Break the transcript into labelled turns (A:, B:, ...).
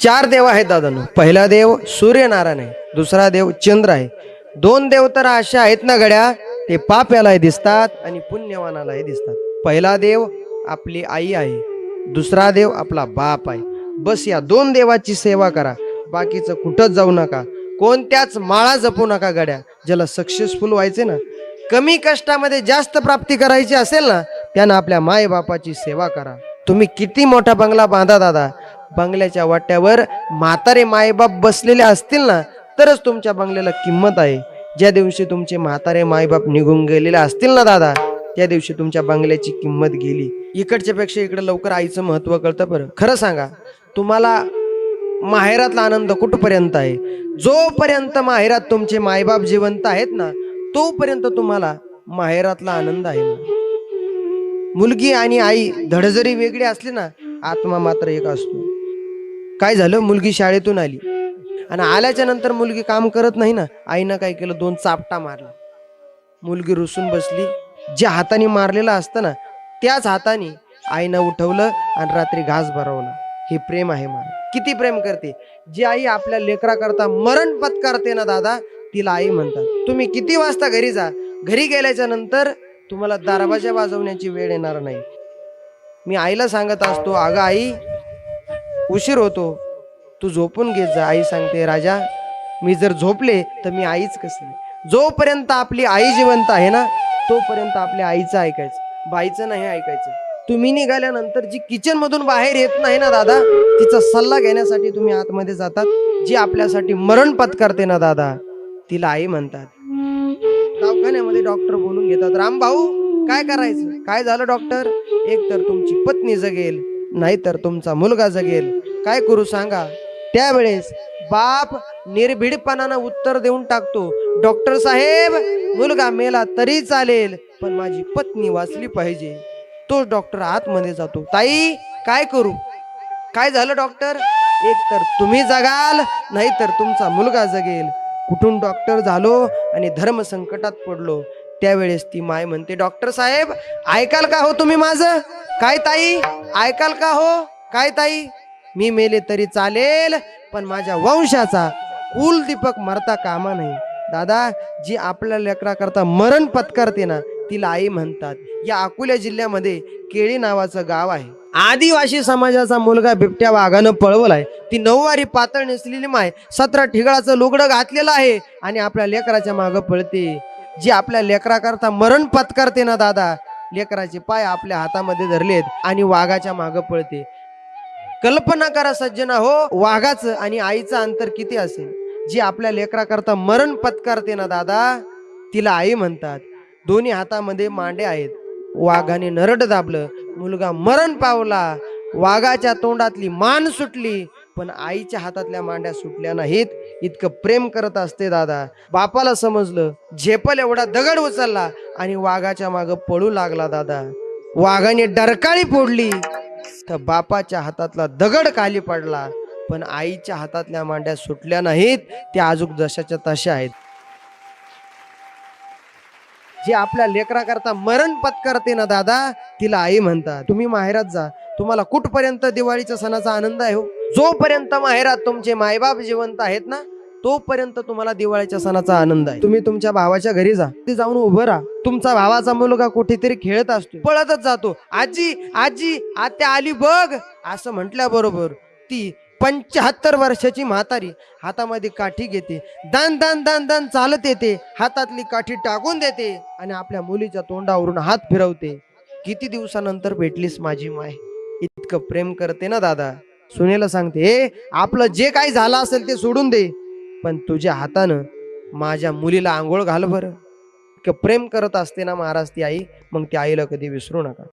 A: चार देव आहेत दादांनो. पहिला देव सूर्यनारायण आहे, दुसरा देव चंद्र आहे. दोन देव तर अशा आहेत ना गड्या, ते पाप्यालाही दिसतात आणि पुण्यवानालाही दिसतात. पहिला देव आपली आई आहे, दुसरा देव आपला बाप आहे. बस या दोन देवाची सेवा करा, बाकीचं कुठंच जाऊ नका, कोणत्याच माळा जपू नका गड्या. ज्याला सक्सेसफुल व्हायचे ना, कमी कष्टामध्ये जास्त प्राप्ती करायची असेल ना, त्यानं आपल्या माय बापाची सेवा करा. तुम्ही किती मोठा बंगला बांधा दादा, बंगल्याच्या वाट्यावर म्हातारे मायबाप बसलेले असतील ना, तरच तुमच्या बंगल्याला किंमत आहे. ज्या दिवशी तुमचे म्हातारे मायबाप निघून गेलेले असतील ना दादा, त्या दिवशी तुमच्या बंगल्याची किंमत गेली. इकडच्या पेक्षा इकडे लवकर आईचं महत्व कळतं. बरं खरं सांगा, तुम्हाला माहेरातला आनंद कुठपर्यंत आहे? जोपर्यंत माहेरात तुमचे मायबाप जिवंत आहेत ना, तोपर्यंत तुम्हाला माहेरातला आनंद आहे. मुलगी आणि आई धड जरी वेगळी असली ना, आत्मा मात्र एक असतो. काय झालं, मुलगी शाळेतून आली आणि आल्याच्या नंतर मुलगी काम करत नाही ना, आईनं काय केलं, दोन चापटा मारला. मुलगी रुसून बसली. ज्या हाताने मारलेला असतं ना, त्याच हाताने आईनं उठवलं आणि रात्री घास भरवला. हे प्रेम आहे मला. किती प्रेम करते जी आई आपल्या लेकरा करता मरण पत्कारते ना दादा, तिला आई म्हणतात. तुम्ही किती वाजता घरी जा, घरी गेल्याच्या नंतर तुम्हाला दरवाजा वाजवण्याची वेळ येणार नाही. मी आईला सांगत असतो, अगं आई उशीर होतो, तू झोपून घेत जा. आई सांगते, राजा मी जर झोपले तर मी आईच कसं. जोपर्यंत आपली आई जिवंत आहे ना, तोपर्यंत आपल्या आईचं ऐकायचं, बाईचं नाही ऐकायचं. तुम्ही निघाल्यानंतर जी किचन मधून बाहेर येत नाही ना दादा, तिचा सल्ला घेण्यासाठी तुम्ही आतमध्ये जातात. जी आपल्यासाठी मरण पत्कारते ना दादा, तिला आई म्हणतात. दवाखान्यामध्ये डॉक्टर बोलून घेतात, राम भाऊ काय करायचं? काय झालं डॉक्टर? एक तर तुमची पत्नी जगेल, नाहीतर तुमचा मुलगा जगेल, काय करू सांगा? त्यावेळेस बाप निर्भीडपणानं उत्तर देऊन टाकतो, डॉक्टर साहेब मुलगा मेला तरी चालेल, पण माझी पत्नी वाचली पाहिजे. तो डॉक्टर आतमध्ये जातो, ताई काय करू? काय झालं डॉक्टर? एक तर तुम्ही जगाल, नाहीतर तुमचा मुलगा जगेल. कुठून डॉक्टर झालो आणि धर्म संकटात पडलो. त्यावेळेस ती माय म्हणते, डॉक्टर साहेब ऐकाल का हो तुम्ही माझं? काय ताई ऐकाल का हो? काय ताई, मी मेले तरी चालेल, पण माझ्या वंशाचा कुलदीपक मरता कामा नाही. दादा जी आपल्या लेकरा करता मरण पत्कारते ना, तिला आई म्हणतात. या अकोला जिल्ह्यामध्ये केळी नावाचं गाव आहे. आदिवासी समाजाचा मुलगा बिबट्या वाघानं पळवलाय. ती 9 वारी पातळ नेसलेली माय 17 ठिगळाचं लुगडं घातलेलं आहे आणि आपल्या लेकराच्या मागं पळते. जी आपल्या लेकरा करता मरण पत्कारते ना दादा, लेकराचे पाय आपल्या हातामध्ये धरलेत आणि वाघाच्या मागं पळते. कल्पना करा सज्जना हो, वाघाचं आणि आईचं अंतर किती असेल. जी आपल्या लेकरा करता मरण पत्कारते ना दादा, तिला आई म्हणतात. दोन्ही हातामध्ये मांडे आहेत. वाघाने नरड दाबलं, मुलगा मरण पावला. वाघाच्या तोंडातली मान सुटली, पण आईच्या हातातल्या मांड्या सुटल्या नाहीत. इतकं प्रेम करत असते दादा. बापाला समजलं, झेपल एवढा दगड उचलला आणि वाघाच्या मागं पळू लागला दादा. वाघाने डरकाळी फोडली तर बापाच्या हातातला दगड खाली पडला, पण आईच्या हातातल्या मांड्या सुटल्या नाहीत. त्या अजून जशाच्या तशा आहेत. जे आपल्या लेकरा करता मरण पत्कारते ना दादा, तिला आई म्हणतात. तुम्ही माहेरात जा, तुम्हाला कुठपर्यंत दिवाळीच्या सणाचा आनंद आहे हो? जोपर्यंत माहेरात तुमचे मायबाप जिवंत आहेत ना, तोपर्यंत तुम्हाला दिवाळीच्या सणाचा आनंद आहे. तुम्ही तुमच्या भावाच्या घरी जा, ते जाऊन उभं राहा. तुमचा भावाचा मुलगा कुठेतरी खेळत असतो, पळतच जातो, आजी आजी आत्या आली बघ असं म्हटल्याबरोबर ती 75 वर्षाची म्हातारी हातामध्ये काठी घेते, दान दान दान दान चालत येते, हातातली काठी टाकून देते आणि आपल्या मुलीच्या तोंडावरून हात फिरवते. किती दिवसानंतर भेटलीस माझी माय. इतकं प्रेम करते ना दादा. सुनेला सांगते, आपलं जे काही झालं असेल ते सोडून दे, पण तुझ्या हातानं माझ्या मुलीला आंघोळ घाल बरं. इतकं प्रेम करत असते ना महाराज ती आई. मग त्या आईला कधी विसरू नका.